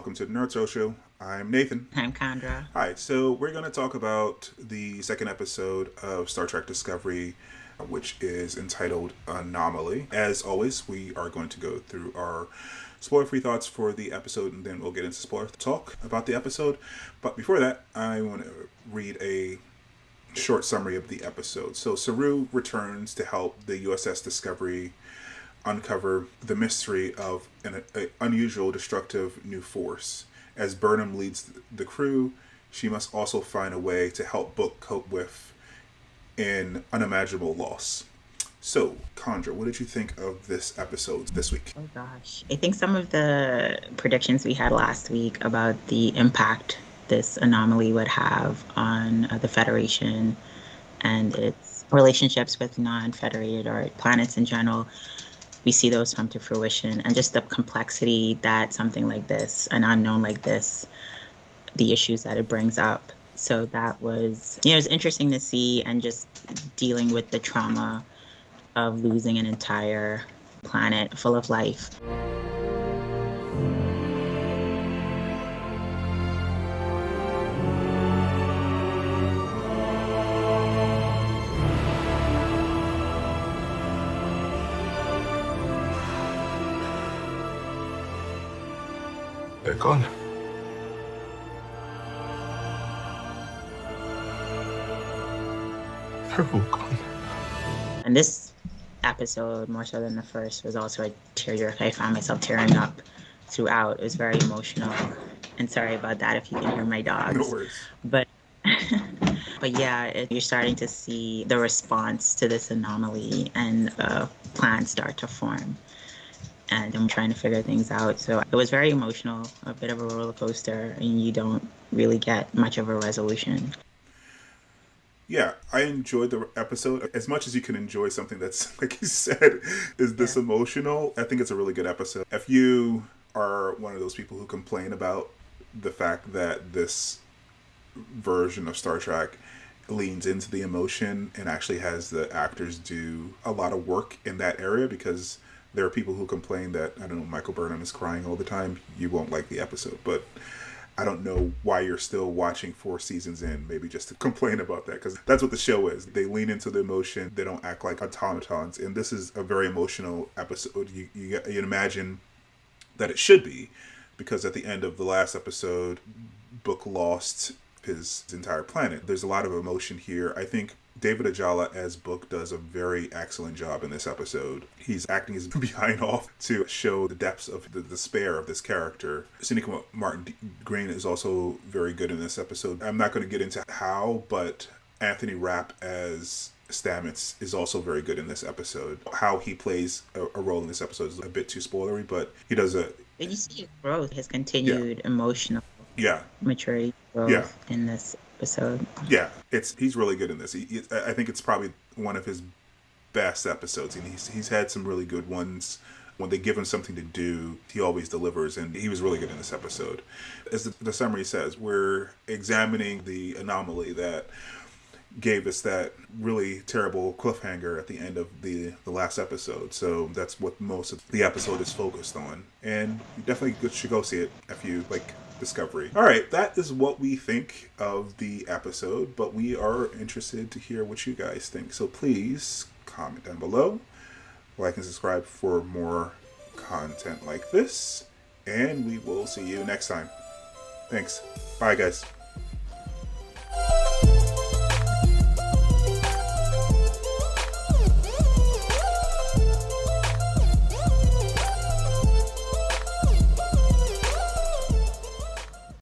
welcome to the Nerd Social. I'm Nathan. I'm Chandra. Hi, so we're going to talk about the second episode of Star Trek Discovery, which is entitled Anomaly. As always, we are going to go through our spoiler-free thoughts for the episode, and then we'll get into spoiler talk about the episode. But before that, I want to read a short summary of the episode. So Saru returns to help the U.S.S. Discovery uncover the mystery of an unusual destructive new force. As Burnham leads the crew, she must also find a way to help Book cope with an unimaginable loss. So, Chandra, what did you think of this episode this week? Oh gosh. I think some of the predictions we had last week about the impact this anomaly would have on the Federation and its relationships with non-federated or planets in general, we see those come to fruition, and just the complexity that something like this, an unknown like this, the issues that it brings up. So that was, it was interesting to see, and just dealing with the trauma of losing an entire planet full of life. They're gone. They're all gone. And this episode, more so than the first, was also a tearjerker. I found myself tearing up throughout. It was very emotional. And sorry about that if you can hear my dogs. No worries. But yeah, you're starting to see the response to this anomaly, and plans start to form. And I'm trying to figure things out. So it was very emotional, a bit of a roller coaster, and you don't really get much of a resolution. Yeah, I enjoyed the episode as much as you can enjoy something that's, like you said, is this emotional. I think it's a really good episode. If you are one of those people who complain about the fact that this version of Star Trek leans into the emotion and actually has the actors do a lot of work in that area, because there are people who complain that, I don't know, Michael Burnham is crying all the time, you won't like the episode. But I don't know why you're still watching 4 seasons in, maybe just to complain about that, because that's what the show is. They lean into the emotion. They don't act like automatons. And this is a very emotional episode. You imagine that it should be, because at the end of the last episode, Book lost his entire planet. There's a lot of emotion here. I think David Ajala as Book does a very excellent job in this episode. He's acting his behind off to show the depths of the despair of this character. Sonequa Martin Green is also very good in this episode. I'm not going to get into how, but Anthony Rapp as Stamets is also very good in this episode. How he plays a role in this episode is a bit too spoilery, but he does a... But you see his growth, his continued emotional maturity growth in this episode. Yeah, he's really good in this. I think it's probably one of his best episodes, and he's had some really good ones. When they give him something to do, he always delivers, and he was really good in this episode. As the summary says, we're examining the anomaly that gave us that really terrible cliffhanger at the end of the last episode. So that's what most of the episode is focused on, and you definitely should go see it if you like Discovery. All right, that is what we think of the episode, but we are interested to hear what you guys think. So please comment down below, like and subscribe for more content like this, and we will see you next time. Thanks. Bye, guys.